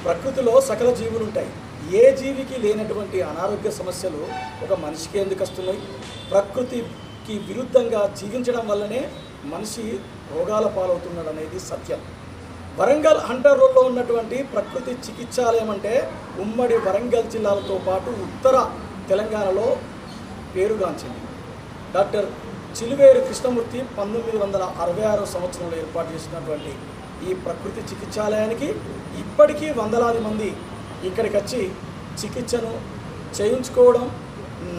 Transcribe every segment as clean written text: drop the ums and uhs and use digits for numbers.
ప్రకృతిలో సకల జీవులు ఉంటాయి. ఏ జీవికి లేనటువంటి అనారోగ్య సమస్యలు ఒక మనిషికి ఎందుకు వస్తున్నాయి? ప్రకృతికి విరుద్ధంగా జీవించడం వల్లనే మనిషి రోగాల పాలవుతున్నాడు అనేది సత్యం. వరంగల్ హంటర్ రోడ్లో ఉన్నటువంటి ప్రకృతి చికిత్సాలయం అంటే ఉమ్మడి వరంగల్ జిల్లాలతో పాటు ఉత్తర తెలంగాణలో పేరుగాంచింది. డాక్టర్ చిలువేరు కృష్ణమూర్తి 1966 సంవత్సరంలో ఏర్పాటు చేసినటువంటి ఈ ప్రకృతి చికిత్సాలయానికి ఇప్పటికీ వందలాది మంది ఇక్కడికి వచ్చి చికిత్సను చేయించుకోవడం,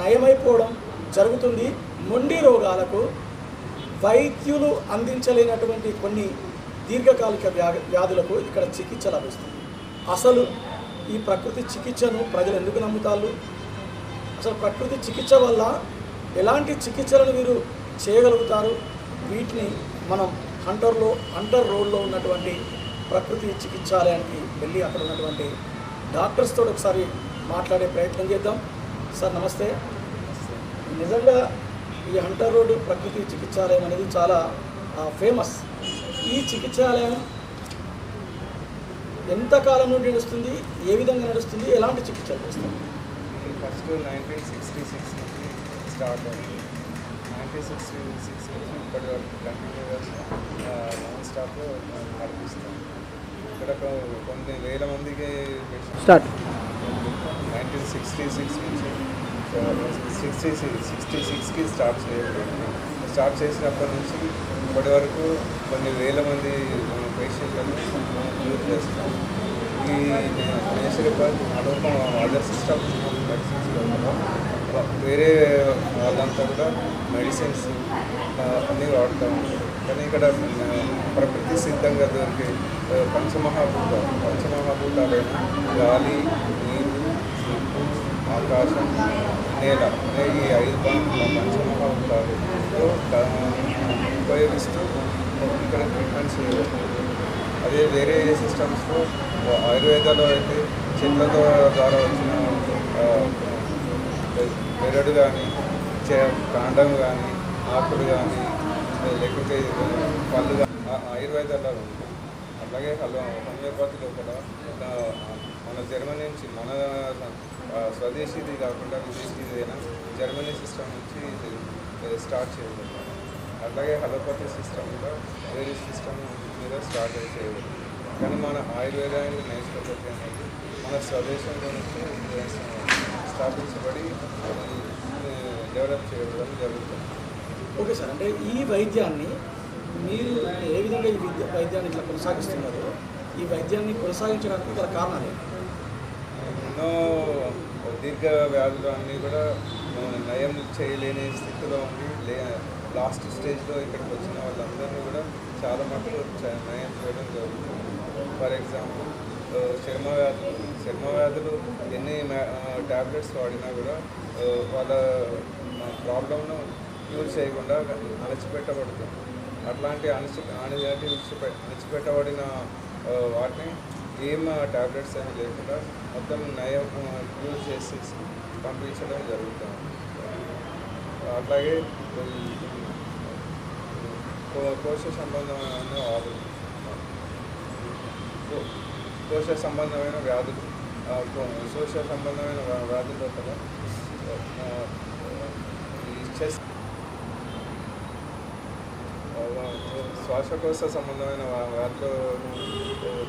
నయమైపోవడం జరుగుతుంది. మొండి రోగాలకు వైద్యులు అందించలేనటువంటి కొన్ని దీర్ఘకాలిక వ్యాధులకు ఇక్కడ చికిత్స లభిస్తుంది. అసలు ఈ ప్రకృతి చికిత్సను ప్రజలు ఎందుకు నమ్ముతారు? అసలు ప్రకృతి చికిత్స వల్ల ఎలాంటి చికిత్సలను వీరు చేయగలుగుతారు? వీటిని మనం హంటర్ రోడ్లో ఉన్నటువంటి ప్రకృతి చికిత్సాలయానికి వెళ్ళి అక్కడ ఉన్నటువంటి డాక్టర్స్తో ఒకసారి మాట్లాడే ప్రయత్నం చేద్దాం. సార్ నమస్తే. నిజంగా ఈ హంటర్ రోడ్ ప్రకృతి చికిత్సాలయం అనేది చాలా ఫేమస్. ఈ చికిత్సాలయం ఎంతకాలం నుండి నడుస్తుంది? ఏ విధంగా నడుస్తుంది? ఎలాంటి చికిత్సలు చేస్తుంది? ఫస్ట్ 1966 నుంచి స్టార్ట్ అయింది. 1966 నుంచి ఇప్పటి వరకు కంటిన్యూగా నాన్ స్టాప్ నడిపిస్తాం. ఇక్కడ కొన్ని వేల మందికి స్టార్ట్ 1966 నుంచి 66కి స్టార్ట్ చేసినప్పటి నుంచి ఇప్పటి వరకు కొన్ని వేల మంది పేషెంట్లను యూజ్ చేస్తాం. ఈ నేచురోపతి అదర్ సిస్టమ్ మెడిసిన్స్ వేరే వాళ్ళంతా కూడా మెడిసిన్స్ అన్నీ వాడతాం. కానీ ఇక్కడ ప్రకృతి సిద్ధంగా దొరికే పంచమహాభూతాలైన గాలి, నీరు, నిప్పు, ఆకాశం, నేల ఈ 5 పంచమహాభూతాలతో ఉపయోగిస్తూ ఇక్కడ ట్రీట్మెంట్స్ చేయబడుతుంది. అదే వేరే సిస్టమ్స్లో ఆయుర్వేదాలో అయితే చెట్ల ద్వారా వచ్చిన బెరడు కానీ కాండం కానీ ఆకులు కానీ లేకపోతే పళ్ళు కానీ ఆయుర్వేదాల్లో ఉంటుంది. అలాగే హోమియోపతి లోపల మన జర్మనీ నుంచి మన స్వదేశీది కాకుండా విదేశీది అయినా జర్మనీ సిస్టమ్ నుంచి స్టార్ట్ చేయబడింది. అలాగే అలోపతి సిస్టమ్ కూడా వేరే సిస్టమ్ మీద స్టార్ట్ చేయబడింది. కానీ మన ఆయుర్వేదానికి నేచురోపతి అనేది మన స్వదేశంలో నుంచి స్థాపించబడి డెవలప్ చేయడం జరుగుతుంది. ఓకే సార్, అంటే ఈ వైద్యాన్ని మీరు ఏ విధంగా ఈ వైద్యాన్ని ఇట్లా కొనసాగిస్తున్నారు? ఈ వైద్యాన్ని కొనసాగించడానికి గల కారణాలు ఎన్నో దీర్ఘ వ్యాధులు అన్నీ కూడా నయం చేయలేని స్థితిలో ఉండి లాస్ట్ స్టేజ్లో ఇక్కడికి వచ్చిన వాళ్ళందరినీ కూడా చాలా మటుకు నయం చేయడం జరుగుతుంది. ఫర్ ఎగ్జాంపుల్ చర్మ వ్యాధులు ఎన్ని ట్యాబ్లెట్స్ వాడినా కూడా వాళ్ళ ప్రాబ్లంను క్యూర్ చేయకుండా అణచిపెట్టబడుతుంది. అట్లాంటి అణచిపెట్టబడిన వాటిని ఏం ట్యాబ్లెట్స్ అని లేకుండా మొత్తం నయం క్యూర్ చేసి పంపించడం జరుగుతుంది. అట్లాగే కోశ సంబంధమైన వ్యాధులు లోపల శ్వాసకోశ సంబంధమైన వ్యాధులు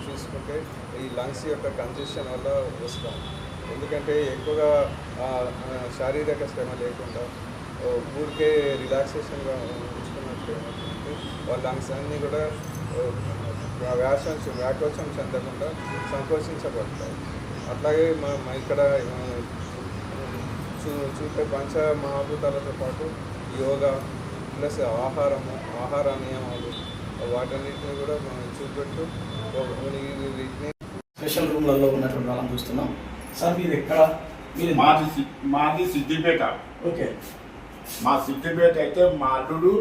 చూసుకుంటే ఈ లంగ్స్ యొక్క కంజెషన్ వల్ల వస్తాం. ఎందుకంటే ఎక్కువగా శారీరక శ్రమ లేకుండా ఊరికే రిలాక్సేషన్గా ఉంచుకున్నట్టు వాళ్ళ లంగ్స్ అన్నీ కూడా వ్యాకోచం చెందకుండా సంకోచించబడతాయి. ఆట్లాగే ఇక్కడ చూపే పంచ మహాభూతాలతో పాటు యోగా ప్లస్ ఆహార నియమాలు వాటన్నిటిని కూడా చూపెట్టు వీటిని స్పెషల్ రూమ్లలో ఉన్నటువంటి వాళ్ళని చూస్తున్నాం. సార్ మీరు ఎక్కడ? మాది సిద్దిపేట. ఓకే. మా సిద్దిపేట అయితే మా అల్లుడు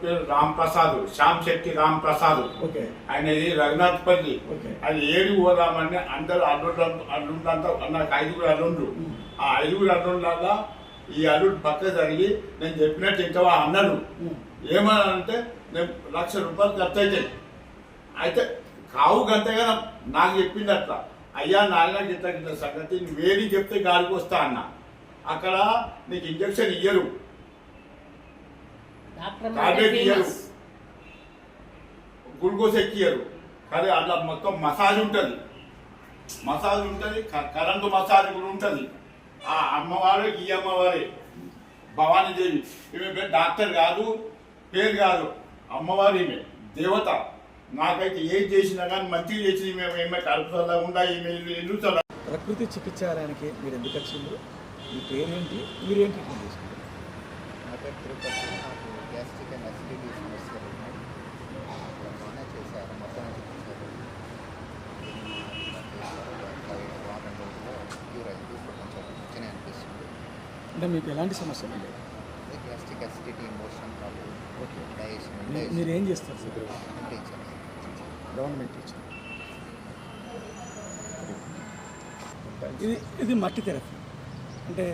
పేరు రామ్ ప్రసాద్, శ్యామ్ శెట్టి రామ్ ప్రసాద్. ఓకే. ఆయనది రఘునాథ్పల్లి. ఓకే. అది ఏడు పోదామని అందరూ అల్లుండంతా నాకు 5 అల్లుండ్రు. ఆ 5 అల్లుండ్ల ఈ అల్లుడు పక్క జరిగి నేను చెప్పినట్టు ఇంకా అన్నాడు. ఏమనంటే నేను 1,00,000 రూపాయలు ఖర్చు అవుతాయి. అయితే కావు గంతగా నాకు చెప్పింది అట్లా, అయ్యా నాయన గిట్ల గిట్ల సంగతి నువ్వేది చెప్తే గాలికి వస్తా అన్న. అక్కడ నీకు ఇంజక్షన్ ఇయ్యరు, టాబ్లెట్ ఇయ్యరు, గ్లూకోజ్ ఎక్కియరు, కానీ అట్లా మొత్తం మసాజ్ ఉంటుంది, కరెంటు మసాజ్ కూడా ఉంటుంది. ఆ అమ్మవారు ఈ అమ్మవారే భవానీదేవి, ఈమె డాక్టర్ కాదు, పేరు కాదు, అమ్మవారు ఈమె దేవత. నాకైతే ఏం చేసినా కానీ మంచిగా చేసి మేము ఏమే కలుపుతలా ఉండా ఈమె ఎన్నుతలా. ప్రకృతి చికిత్సాలయానికి మీరు ఎందుకు వచ్చిండ్రు, మీ పేరేంటి, మీరేం ట్రీట్మెంట్ చేసుకుంటారు? నా పేరు తిరుపతి. నాకు గ్యాస్ట్రిక్ అండ్ అసిడిటీ సమస్యలు ఉన్నాయి. అక్కడనే చేశారు, మొత్తం చూపించారు. వారం రోజుల్లో క్యూర్ అయింది. ఇప్పుడు కొంచెం మంచిగా అనిపిస్తుంది. అంటే మీకు ఎలాంటి సమస్యలు ఉండేవి? Gastric acidity, motion problem, okay. Digestion. మీరు ఏం చేస్తారు సార్? టీచర్. Government teacher. ఇది మట్టి థెరపీ అంటే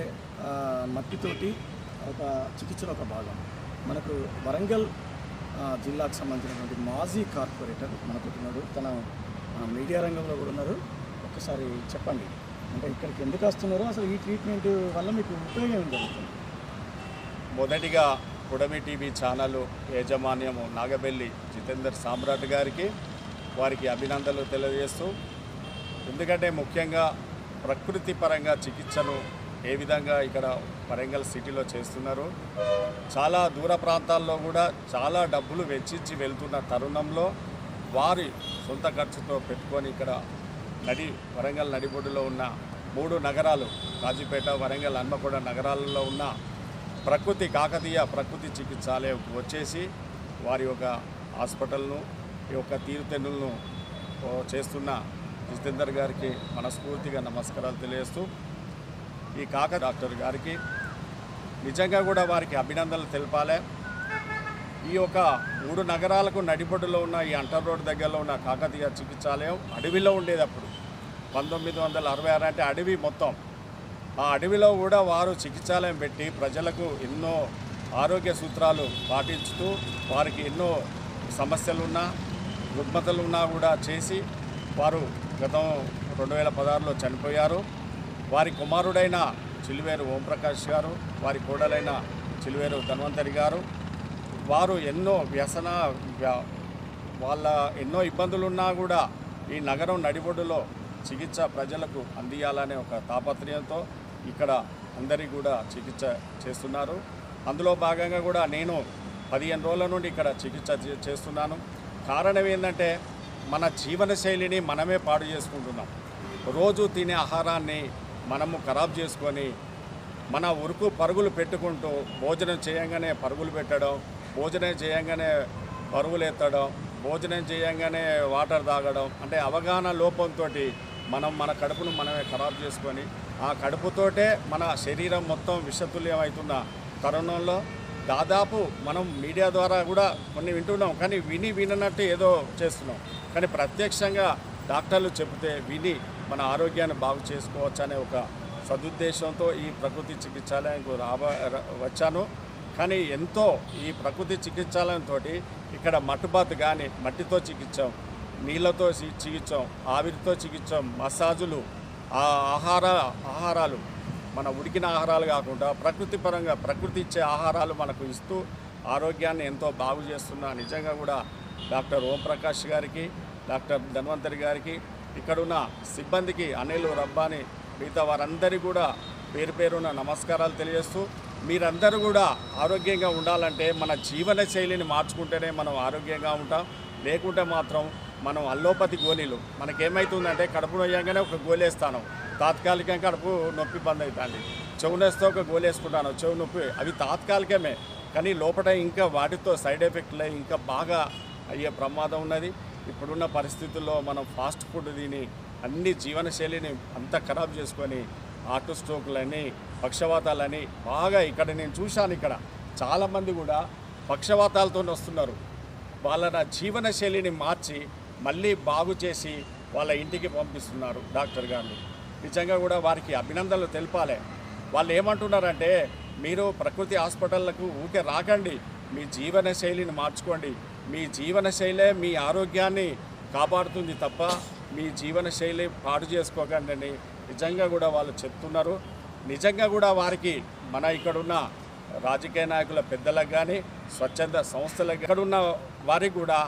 మట్టితోటి ఒక చికిత్సలో ఒక భాగం. మనకు వరంగల్ జిల్లాకు సంబంధించినటువంటి మాజీ కార్పొరేటర్ మనకు ఉన్నాడు, తన మీడియా రంగంలో కూడా ఉన్నారు. ఒక్కసారి చెప్పండి, అంటే ఇక్కడికి ఎందుకు వస్తున్నారో, అసలు ఈ ట్రీట్మెంట్ వల్ల మీకు ఉపయోగం ఏం జరుగుతుంది? మొదటిగా పుడమి టీవీ ఛానల్ యాజమాన్యము నాగబెల్లి జితేందర్ సామ్రాట్ గారికి వారికి అభినందనలు తెలియజేస్తూ, ఎందుకంటే ముఖ్యంగా ప్రకృతి పరంగా చికిత్సను ఏ విధంగా ఇక్కడ వరంగల్ సిటీలో చేస్తున్నారు, చాలా దూర ప్రాంతాల్లో కూడా చాలా డబ్బులు వెచ్చించి వెళ్తున్న తరుణంలో వారి సొంత ఖర్చుతో పెట్టుకొని ఇక్కడ వరంగల్ నడిబొడ్డులో ఉన్న 3 నగరాలు కాజీపేట, వరంగల్, హన్మకొండ నగరాలలో ఉన్న కాకతీయ ప్రకృతి చికిత్సాలయం వచ్చేసి వారి యొక్క హాస్పిటల్ను, ఈ యొక్క తీరుతెన్నులను చేస్తున్న జితేందర్ గారికి మనస్ఫూర్తిగా నమస్కారాలు తెలియజేస్తూ, ఈ డాక్టర్ గారికి నిజంగా కూడా వారికి అభినందనలు తెలపాలి. ఈ యొక్క 3 నగరాలకు నడిబొడ్డులో ఉన్న ఈ అంటర్ రోడ్ దగ్గరలో ఉన్న కాకతీయ చికిత్సాలయం అడవిలో ఉండేది. అప్పుడు 1966 అంటే అడవి మొత్తం. ఆ అడవిలో కూడా వారు చికిత్సాలయం పెట్టి ప్రజలకు ఎన్నో ఆరోగ్య సూత్రాలు పాటించుతూ వారికి ఎన్నో సమస్యలున్నా రుగ్మతలున్నా కూడా చేసి వారు గతం 2016లో చనిపోయారు. వారి కుమారుడైన చిలువేరు ఓంప్రకాష్ గారు, వారి కోడలైన చిలువేరు ధన్వంతరి గారు, వారు ఎన్నో వాళ్ళ ఎన్నో ఇబ్బందులున్నా కూడా ఈ నగరం నడిబొడ్డులో చికిత్స ప్రజలకు అందియాలనే ఒక తాపత్రయంతో ఇక్కడ అందరికీ కూడా చికిత్స చేస్తున్నారు. అందులో భాగంగా కూడా నేను 15 రోజుల నుండి ఇక్కడ చికిత్స చేస్తున్నాను. కారణం ఏంటంటే మన జీవనశైలిని మనమే పాడు చేసుకుంటున్నాం. రోజు తినే ఆహారాన్ని మనము ఖరాబ్ చేసుకొని మన ఉరుకు పరుగులు పెట్టుకుంటూ భోజనం చేయంగానే పరుగులు పెట్టడం, భోజనం చేయంగానే పరుగులు ఎత్తడం, భోజనం చేయంగానే వాటర్ తాగడం, అంటే అవగాహన లోపంతో మనం మన కడుపును మనమే ఖరాబ్ చేసుకొని ఆ కడుపుతోటే మన శరీరం మొత్తం విషతుల్యం అవుతున్న తరుణంలో దాదాపు మనం మీడియా ద్వారా కూడా కొన్ని వింటున్నాం, కానీ విననట్టు ఏదో చేస్తున్నాం. కానీ ప్రత్యక్షంగా డాక్టర్లు చెబితే విని మన ఆరోగ్యాన్ని బాగు చేసుకోవచ్చు అనే ఒక సదుద్దేశంతో ఈ ప్రకృతి చికిత్సాలయంకు వచ్చాను. కానీ ఎంతో ఈ ప్రకృతి చికిత్సాలయంతో ఇక్కడ మట్టుబాత్ కానీ మట్టితో చికిత్సాం, నీళ్ళతో చికిత్సాం, ఆవిరితో చికిత్సాం, మసాజులు, ఆహారాలు మన ఉడికిన ఆహారాలు కాకుండా ప్రకృతి పరంగా ప్రకృతి ఇచ్చే ఆహారాలు మనకు ఇస్తూ ఆరోగ్యాన్ని ఎంతో బాగు చేస్తున్న నిజంగా కూడా డాక్టర్ ఓంప్రకాష్ గారికి, డాక్టర్ ధన్వంతరి గారికి, ఇక్కడున్న సిబ్బందికి అనిల్, రబ్బాని, మిగతా వారందరికీ కూడా పేరు పేరున నమస్కారాలు తెలియజేస్తూ, మీరందరూ కూడా ఆరోగ్యంగా ఉండాలంటే మన జీవన శైలిని మార్చుకుంటేనే మనం ఆరోగ్యంగా ఉంటాం. లేకుంటే మాత్రం మనం అల్లోపతి గోళీలు మనకేమవుతుందంటే కడుపు నొయ్యంగానే ఒక గోలేస్తాను, తాత్కాలికంగా కడుపు నొప్పి బంద్ అవుతుంది. చెవు నొస్తే ఒక గోలేసుకుంటాను, చెవు నొప్పి, అవి తాత్కాలికమే. కానీ లోపల ఇంకా వాటితో సైడ్ ఎఫెక్ట్లు ఇంకా బాగా అయ్యే ప్రమాదం ఉన్నది. ఇప్పుడున్న పరిస్థితుల్లో మనం ఫాస్ట్ ఫుడ్ తిని అన్ని జీవనశైలిని అంతా ఖరాబ్ చేసుకొని హార్ట్ స్ట్రోక్లని, పక్షవాతాలని బాగా ఇక్కడ నేను చూశాను. ఇక్కడ చాలామంది కూడా పక్షవాతాలతో వస్తున్నారు. వాళ్ళ జీవనశైలిని మార్చి మళ్ళీ బాగు చేసి వాళ్ళ ఇంటికి పంపిస్తున్నారు డాక్టర్ గారు. నిజంగా కూడా వారికి అభినందనలు తెలపాలి. వాళ్ళు ఏమంటున్నారంటే, మీరు ప్రకృతి హాస్పిటళ్లకు ఊకే రాకండి, మీ జీవనశైలిని మార్చుకోండి, మీ జీవనశైలే మీ ఆరోగ్యాన్ని కాపాడుతుంది తప్ప మీ జీవన శైలి పాడు చేసుకోకండి అని నిజంగా కూడా వాళ్ళు చెప్తున్నారు. నిజంగా కూడా వారికి మన ఇక్కడున్న రాజకీయ నాయకుల పెద్దలకు కానీ స్వచ్ఛంద సంస్థలకు ఇక్కడున్న వారికి కూడా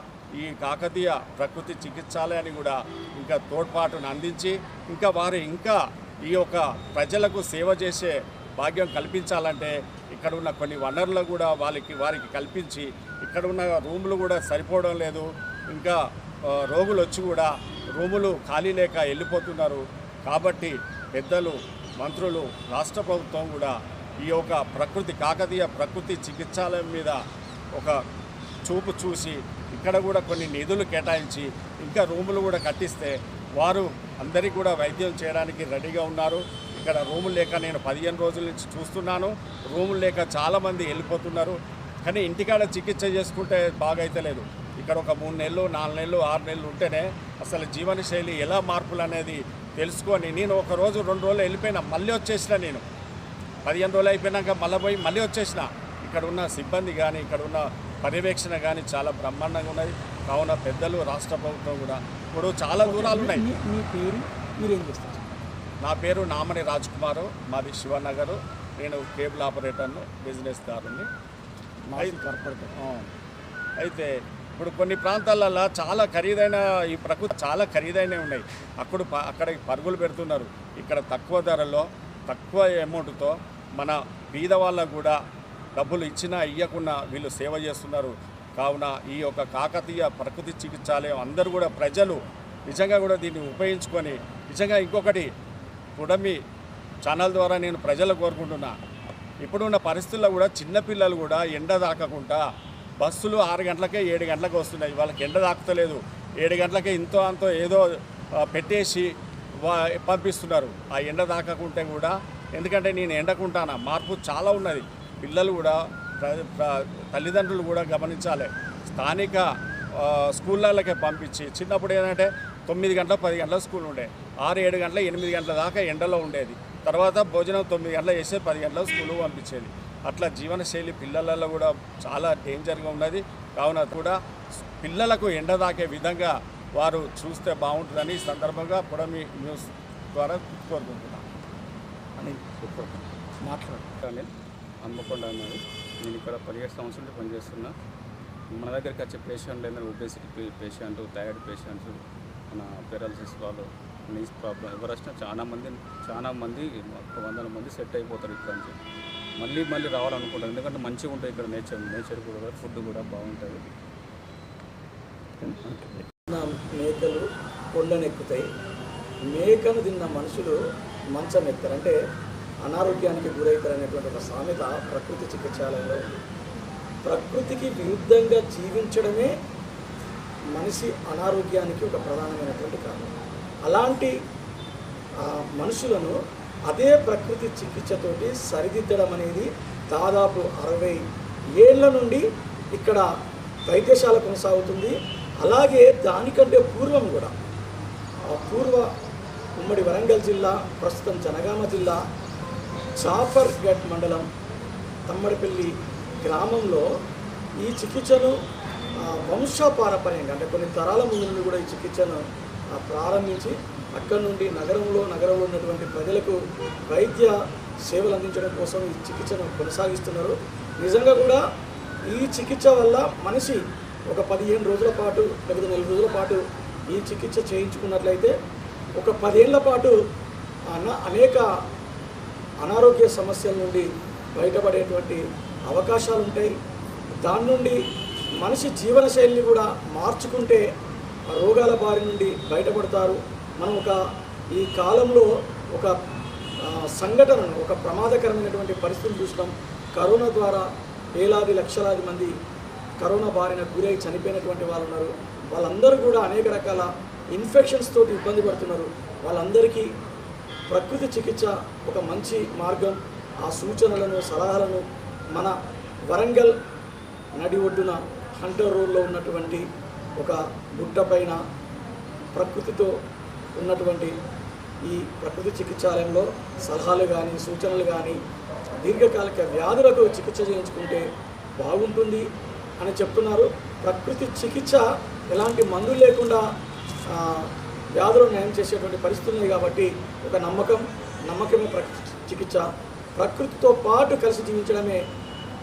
ఈ కాకతీయ ప్రకృతి చికిత్సాలయాన్ని కూడా ఇంకా తోడ్పాటును అందించి ఇంకా వారు ఇంకా ఈ యొక్క ప్రజలకు సేవ చేసే భాగ్యం కల్పించాలంటే ఇక్కడ ఉన్న కొన్ని వనరులు కూడా వారికి కల్పించి ఇక్కడ ఉన్న రూములు కూడా సరిపోవడం లేదు. ఇంకా రోగులు వచ్చి కూడా రూములు ఖాళీ లేక వెళ్ళిపోతున్నారు. కాబట్టి పెద్దలు, మంత్రులు, రాష్ట్ర ప్రభుత్వం కూడా ఈ యొక్క కాకతీయ ప్రకృతి చికిత్సాలయం మీద ఒక చూపు చూసి ఇక్కడ కూడా కొన్ని నిధులు కేటాయించి ఇంకా రూములు కూడా కట్టిస్తే వారు అందరికీ కూడా వైద్యం చేయడానికి రెడీగా ఉన్నారు. ఇక్కడ రూములు లేక నేను 15 రోజుల నుంచి చూస్తున్నాను. రూములు లేక చాలామంది వెళ్ళిపోతున్నారు. కానీ ఇంటికాడ చికిత్స చేసుకుంటే బాగైతలేదు. ఇక్కడ ఒక 3 నెలలు, 4 నెలలు, 6 నెలలు ఉంటేనే అసలు జీవన శైలి ఎలా మార్పులు అనేది తెలుసుకొని నేను ఒక రోజు 2 రోజులు వెళ్ళిపోయినా మళ్ళీ వచ్చేసిన. నేను 15 రోజులు అయిపోయినాక మళ్ళీ వచ్చేసిన. ఇక్కడ ఉన్న సిబ్బంది కానీ ఇక్కడ ఉన్న పర్యవేక్షణ కానీ చాలా బ్రహ్మాండంగా ఉన్నది. కావున పెద్దలు, రాష్ట్ర ప్రభుత్వం కూడా ఇప్పుడు చాలా దూరాలు ఉన్నాయి. మీ పేరు, మీరేం చేస్తారు? నా పేరు నామని రాజ్ కుమారు, మాది శివనగరు. నేను కేబుల్ ఆపరేటర్ను, బిజినెస్ దారుని. అయితే ఇప్పుడు కొన్ని ప్రాంతాలలో చాలా ఖరీదైన ఈ ప్రకృతి చాలా ఖరీదైనవి ఉన్నాయి. అక్కడికి పరుగులు పెడుతున్నారు. ఇక్కడ తక్కువ ధరలో తక్కువ అమౌంట్తో మన బీద వాళ్ళకు కూడా డబ్బులు ఇచ్చినా ఇవ్వకుండా వీళ్ళు సేవ చేస్తున్నారు. కావున ఈ యొక్క కాకతీయ ప్రకృతి చికిత్సాలయం అందరూ కూడా ప్రజలు నిజంగా కూడా దీన్ని ఉపయోగించుకొని నిజంగా ఇంకొకటి పుడమి ఛానల్ ద్వారా నేను ప్రజలకు కోరుకుంటున్నా, ఇప్పుడున్న పరిస్థితుల్లో కూడా చిన్నపిల్లలు కూడా ఎండ తాకకుండా బస్సులు 6 గంటలకే 7 గంటలకు వస్తున్నాయి. వాళ్ళకి ఎండ తాకుతలేదు. 7 గంటలకే ఇంతో అంతో ఏదో పెట్టేసి పంపిస్తున్నారు. ఆ ఎండ తాకకుంటే కూడా, ఎందుకంటే నేను ఎండకుంటానా, మార్పు చాలా ఉన్నది. పిల్లలు కూడా తల్లిదండ్రులు కూడా గమనించాలి. స్థానిక స్కూళ్ళకే పంపించి చిన్నప్పుడు ఏంటంటే 9 గంటల 10 గంటల స్కూల్ ఉండే, 6, 7 గంటల 8 గంటల దాకా ఎండలో ఉండేది. తర్వాత భోజనం 9 గంటల చేస్తే 10 గంటల స్కూలు పంపించేది. అట్లా జీవనశైలి పిల్లలలో కూడా చాలా డేంజర్గా ఉన్నది. కావున కూడా పిల్లలకు ఎండ తాకే విధంగా వారు చూస్తే బాగుంటుందని ఈ సందర్భంగా పుడమి న్యూస్ ద్వారా కోరుకుంటున్నాను అని మాట్లాడాలి. హన్మకొండ అన్నది. నేను ఇక్కడ 17 సంవత్సరాలు పనిచేస్తున్నా. మన దగ్గరికి వచ్చే పేషెంట్లు ఏంటంటే ఒబేసిటీ పేషెంట్, థైరాయిడ్ పేషెంట్స్, మన పెరాలసిస్ వాళ్ళు, నీస్ ప్రాబ్లం ఎవరు వచ్చినా చాలా మంది 100 మంది సెట్ అయిపోతారు ఇక్కడ నుంచి. మళ్ళీ రావాలనుకుంటారు. ఎందుకంటే మంచిగా ఉంటుంది ఇక్కడ నేచర్ కూడా, ఫుడ్ కూడా బాగుంటుంది. మేకలు కొండనెక్కుతాయి, మేకను తిన్న మనుషులు మంచం ఎక్కుతారు, అంటే అనారోగ్యానికి గురవుతారు అనేటువంటి ఒక సామెత ప్రకృతి చికిత్సాలయంలో ఉంది. ప్రకృతికి విరుద్ధంగా జీవించడమే మనిషి అనారోగ్యానికి ఒక ప్రధానమైనటువంటి కారణం. అలాంటి మనుషులను అదే ప్రకృతి చికిత్సతోటి సరిదిద్దడం అనేది దాదాపు 60 ఏళ్ల నుండి ఇక్కడ వైద్యశాల కొనసాగుతుంది. అలాగే దానికంటే పూర్వం కూడా ఉమ్మడి వరంగల్ జిల్లా, ప్రస్తుతం జనగామ జిల్లా, చాఫర్గఢ్ మండలం తమ్మడిపల్లి గ్రామంలో ఈ చికిత్సను వంశపారపర్యంగా, అంటే కొన్ని తరాల ముందు నుండి కూడా ఈ చికిత్సను ప్రారంభించి అక్కడి నుండి నగరంలో ఉన్నటువంటి ప్రజలకు వైద్య సేవలు అందించడం కోసం ఈ చికిత్సను కొనసాగిస్తున్నారు. నిజంగా కూడా ఈ చికిత్స వల్ల మనిషి ఒక 15 రోజుల పాటు లేకపోతే 4 రోజుల పాటు ఈ చికిత్స చేయించుకున్నట్లయితే ఒక 10 ఏళ్ల పాటు అనేక అనారోగ్య సమస్యల నుండి బయటపడేటువంటి అవకాశాలు ఉంటాయి. దాని నుండి మనిషి జీవనశైలిని కూడా మార్చుకుంటే రోగాల బారి నుండి బయటపడతారు. మనం ఈ కాలంలో ఒక సంఘటనను, ఒక ప్రమాదకరమైనటువంటి పరిస్థితిని చూసినాం. కరోనా ద్వారా వేలాది లక్షలాది మంది కరోనా బారిన గురై చనిపోయినటువంటి వాళ్ళు ఉన్నారు. వాళ్ళందరూ కూడా అనేక రకాల ఇన్ఫెక్షన్స్ తోటి ఇబ్బంది పడుతున్నారు. వాళ్ళందరికీ ప్రకృతి చికిత్స ఒక మంచి మార్గం. ఆ సూచనలను, సలహాలను మన వరంగల్ నడి ఒడ్డున హంటర్ రోడ్లో ఉన్నటువంటి ఒక గుట్ట పైన ప్రకృతితో ఉన్నటువంటి ఈ ప్రకృతి చికిత్సాలయంలో సలహాలు కానీ, సూచనలు కానీ, దీర్ఘకాలిక వ్యాధులకు చికిత్స చేయించుకుంటే బాగుంటుంది అని చెప్తున్నారు. ప్రకృతి చికిత్స ఎలాంటి మందులు లేకుండా వ్యాధులను నయం చేసేటువంటి పరిస్థితులు ఉన్నాయి. కాబట్టి ఒక నమ్మకమే ప్రకృతి చికిత్స. ప్రకృతితో పాటు కలిసి జీవించడమే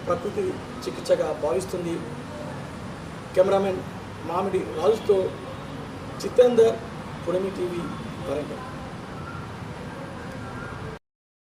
ప్రకృతి చికిత్సగా భావిస్తుంది. కెమెరామెన్ మామిడి రాజుతో జితేందర్, పుడమి టీవీ, వరంగల్.